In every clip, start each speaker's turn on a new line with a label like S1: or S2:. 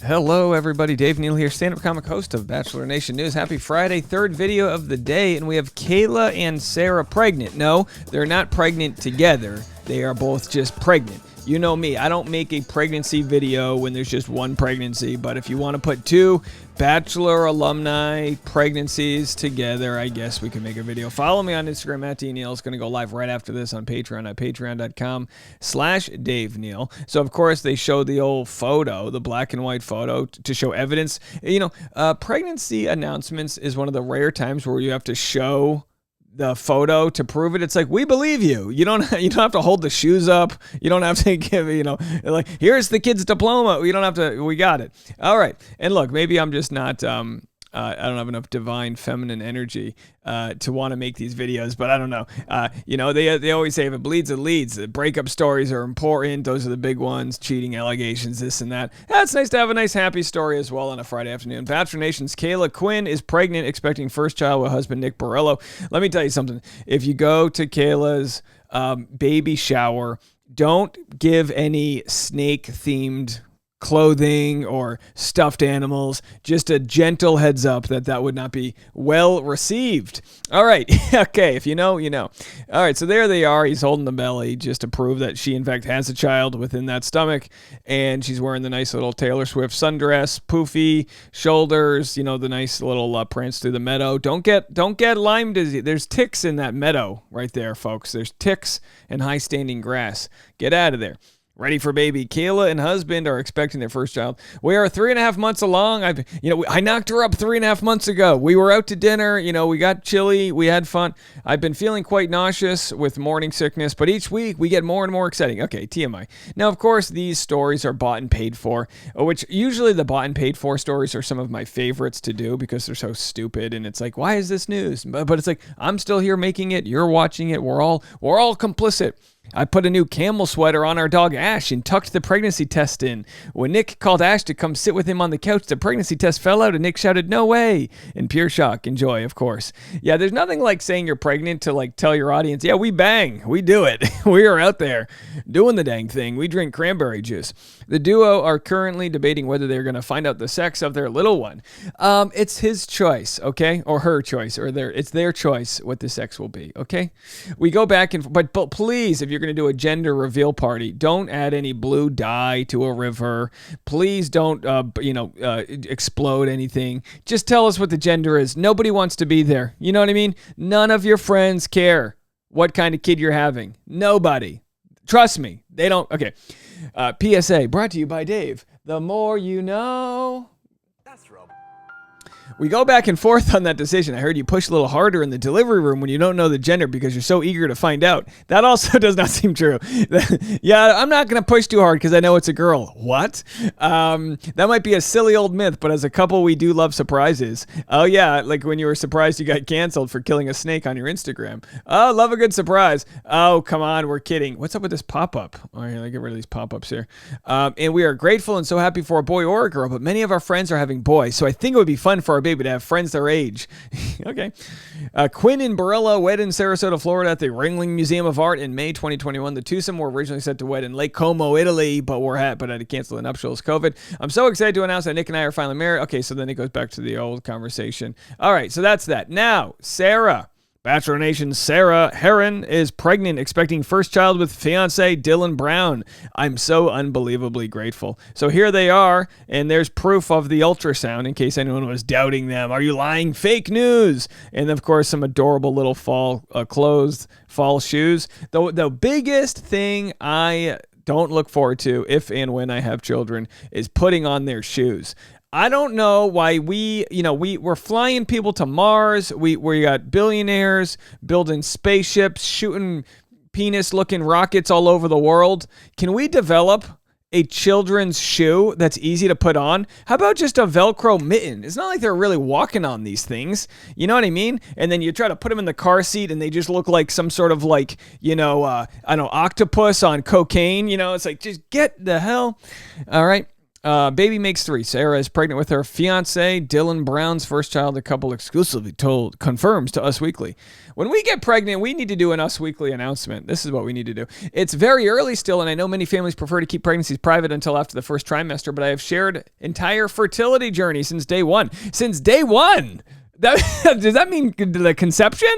S1: Hello, everybody. Dave Neal here, stand-up comic host of Bachelor Nation News. Happy Friday, third video of the day, and we have Kayla and Sarah pregnant. No, they're not pregnant together. They are both just pregnant. You know me, I don't make a pregnancy video when there's just one pregnancy, but if you want to put two Bachelor Alumni pregnancies together, I guess we can make a video. Follow me on Instagram at DNeal. It's going to go live right after this on Patreon at patreon.com/Dave Neal. So, of course, they showed the old photo, the black and white photo, to show evidence. You know, pregnancy announcements is one of the rare times where you have to show the photo to prove it. It's like, we believe you. You don't have to hold the shoes up. You don't have to give, like, here's the kid's diploma. We don't have to, we got it. All right. And look, maybe I'm just not, I don't have enough divine feminine energy to want to make these videos, but I don't know. They always say if it bleeds, it leads. The breakup stories are important. Those are the big ones. Cheating allegations, this and that. It's nice to have a nice happy story as well on a Friday afternoon. Bachelor Nation's Kayla Quinn is pregnant, expecting first child with husband Nick Borello. Let me tell you something. If you go to Kayla's baby shower, don't give any snake-themed clothing or stuffed animals. Just a gentle heads up that would not be well received. All right. Okay. If you know, you know. All right. So there they are. He's holding the belly just to prove that she, in fact, has a child within that stomach. And she's wearing the nice little Taylor Swift sundress, poofy shoulders, the nice little prance through the meadow. Don't get Lyme disease. There's ticks in that meadow right there, folks. There's ticks and high standing grass. Get out of there. Ready for baby. Kayla and husband are expecting their first child. We are 3.5 months along. I knocked her up 3.5 months ago. We were out to dinner. We got chilly. We had fun. I've been feeling quite nauseous with morning sickness, but each week we get more and more exciting. Okay, TMI. Now, of course, these stories are bought and paid for, which usually the bought and paid for stories are some of my favorites to do because they're so stupid. And it's like, why is this news? But it's like, I'm still here making it. You're watching it. We're all complicit. I put a new camel sweater on our dog Ash and tucked the pregnancy test in. When Nick called Ash to come sit with him on the couch, the pregnancy test fell out and Nick shouted, "No way!" in pure shock and joy, of course. Yeah, there's nothing like saying you're pregnant to tell your audience, yeah, we bang, we do it. We are out there doing the dang thing. We drink cranberry juice. The duo are currently debating whether they're going to find out the sex of their little one. It's his choice, okay? Or her choice, or it's their choice what the sex will be, okay? We go back but please, if you're going to do a gender reveal party, don't add any blue dye to a river. Please don't, explode anything. Just tell us what the gender is. Nobody wants to be there. You know what I mean? None of your friends care what kind of kid you're having. Nobody. Trust me. They don't. Okay. PSA brought to you by Dave. The more you know. That's Rob. We go back and forth on that decision. I heard you push a little harder in the delivery room when you don't know the gender because you're so eager to find out. That also does not seem true. Yeah, I'm not going to push too hard because I know it's a girl. What? That might be a silly old myth, but as a couple, we do love surprises. Oh, yeah, like when you were surprised you got canceled for killing a snake on your Instagram. Oh, love a good surprise. Oh, come on, we're kidding. What's up with this pop-up? All right, let get rid of these pop-ups here. And we are grateful and so happy for a boy or a girl, but many of our friends are having boys, so I think it would be fun for our baby to have friends their age. Okay. Quinn and Borello wed in Sarasota, Florida at the Ringling Museum of Art in May 2021. The twosome were originally set to wed in Lake Como, Italy, but had to cancel the nuptials COVID. I'm so excited to announce that Nick and I are finally married. Okay, so then it goes back to the old conversation. All right, so that's that. Now, Sarah. Bachelor Nation's Sarah Heron is pregnant, expecting first child with fiance Dylan Brown. I'm so unbelievably grateful. So here they are, and there's proof of the ultrasound in case anyone was doubting them. Are you lying? Fake news. And of course, some adorable little fall shoes. The biggest thing I don't look forward to if and when I have children is putting on their shoes. I don't know why we're flying people to Mars. We got billionaires building spaceships, shooting penis-looking rockets all over the world. Can we develop a children's shoe that's easy to put on? How about just a Velcro mitten? It's not like they're really walking on these things. You know what I mean? And then you try to put them in the car seat and they just look like some sort of octopus on cocaine. It's like, just get the hell. All right. Baby makes 3. Sarah is pregnant with her fiance, Dylan Brown's first child. The couple exclusively confirms to Us Weekly. When we get pregnant, we need to do an Us Weekly announcement. This is what we need to do. It's very early still, and I know many families prefer to keep pregnancies private until after the first trimester, but I have shared entire fertility journey since day one. Since day one! Does that mean the conception?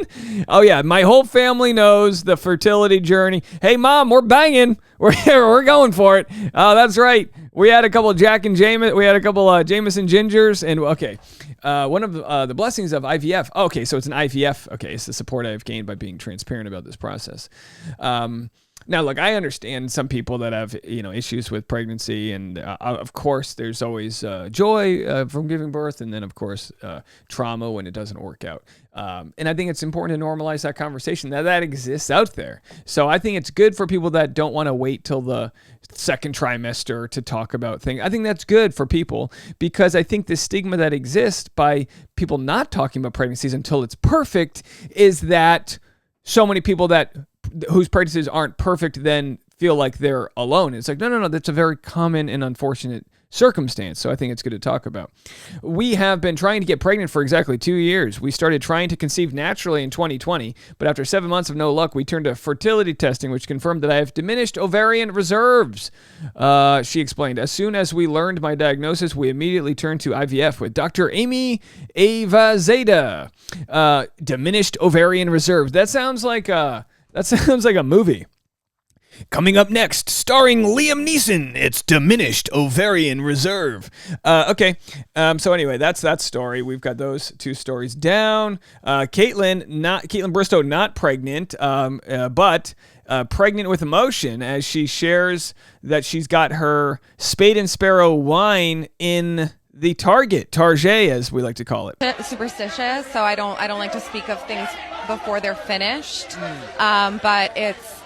S1: Oh, yeah. My whole family knows the fertility journey. Hey, Mom, we're banging. We're going for it. That's right. We had a couple of Jack and Jameson. We had a couple of Jameson Gingers. And, okay, one of the blessings of IVF. Okay, so it's an IVF. Okay, it's the support I've gained by being transparent about this process. Now, look, I understand some people that have, issues with pregnancy, and of course, there's always joy from giving birth, and then, of course, trauma when it doesn't work out. And I think it's important to normalize that conversation that exists out there. So I think it's good for people that don't want to wait till the second trimester to talk about things. I think that's good for people because I think the stigma that exists by people not talking about pregnancies until it's perfect is that so many people whose pregnancies aren't perfect then feel like they're alone. It's like, no, that's a very common and unfortunate circumstance. So I think it's good to talk about. We have been trying to get pregnant for exactly 2 years. We started trying to conceive naturally in 2020, but after 7 months of no luck, we turned to fertility testing, which confirmed that I have diminished ovarian reserves. She explained, as soon as we learned my diagnosis, we immediately turned to IVF with Dr. Amy Avazada. Diminished ovarian reserves. That sounds like a movie. Coming up next, starring Liam Neeson, it's Diminished Ovarian Reserve. Okay, so anyway, that's that story. We've got those 2 stories down. Caitlin Bristow not pregnant, but pregnant with emotion as she shares that she's got her Spade and Sparrow wine in the Target as we like to call it.
S2: Superstitious, so I don't like to speak of things before they're finished. But it's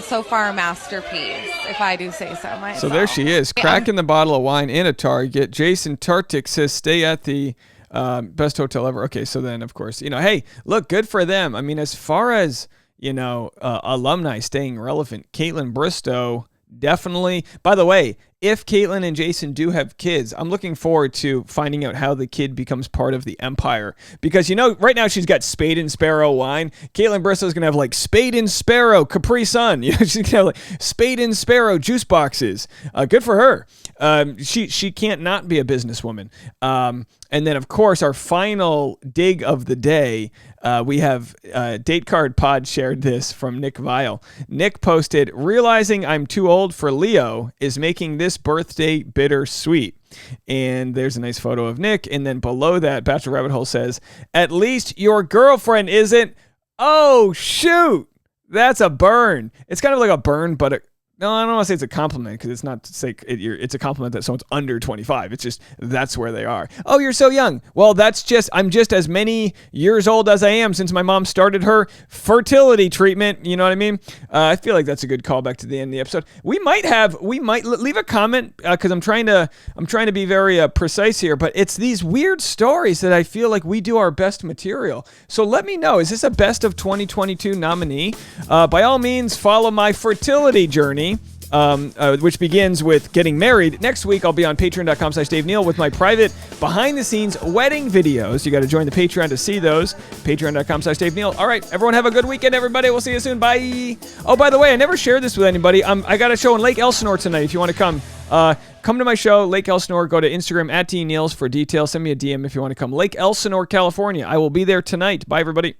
S2: so far a masterpiece, if I do say so myself.
S1: So there she is, cracking the bottle of wine in a Target. Jason Tartik says, stay at the best hotel ever. Okay, so then, of course, hey, look, good for them. I mean, as far as, alumni staying relevant, Caitlin Bristow definitely. By the way, if Caitlin and Jason do have kids, I'm looking forward to finding out how the kid becomes part of the empire. Because, right now she's got Spade and Sparrow wine. Caitlin Bristow's going to have like Spade and Sparrow Capri Sun. She's going to have like Spade and Sparrow juice boxes. Good for her. She can't not be a businesswoman. And then, of course, our final dig of the day, we have Date Card Pod shared this from Nick Vile. Nick posted, realizing I'm too old for Leo is making this birthday bittersweet. And there's a nice photo of Nick. And then below that, Bachelor Rabbit Hole says, at least your girlfriend isn't. Oh, shoot. That's a burn. It's kind of like a burn, but no, I don't want to say it's a compliment because it's not to say it's a compliment that someone's under 25. It's just that's where they are. Oh, you're so young. Well, I'm just as many years old as I am since my mom started her fertility treatment. You know what I mean? I feel like that's a good callback to the end of the episode. We might leave a comment because I'm trying to be very precise here, but it's these weird stories that I feel like we do our best material. So let me know, is this a best of 2022 nominee? By all means, follow my fertility journey. Which begins with getting married. Next week, I'll be on patreon.com/Dave Neal with my private behind-the-scenes wedding videos. You got to join the Patreon to see those. Patreon.com/Dave Neal. All right, everyone have a good weekend, everybody. We'll see you soon. Bye. Oh, by the way, I never shared this with anybody. I got a show in Lake Elsinore tonight if you want to come. Come to my show, Lake Elsinore. Go to Instagram @DNeals for details. Send me a DM if you want to come. Lake Elsinore, California. I will be there tonight. Bye, everybody.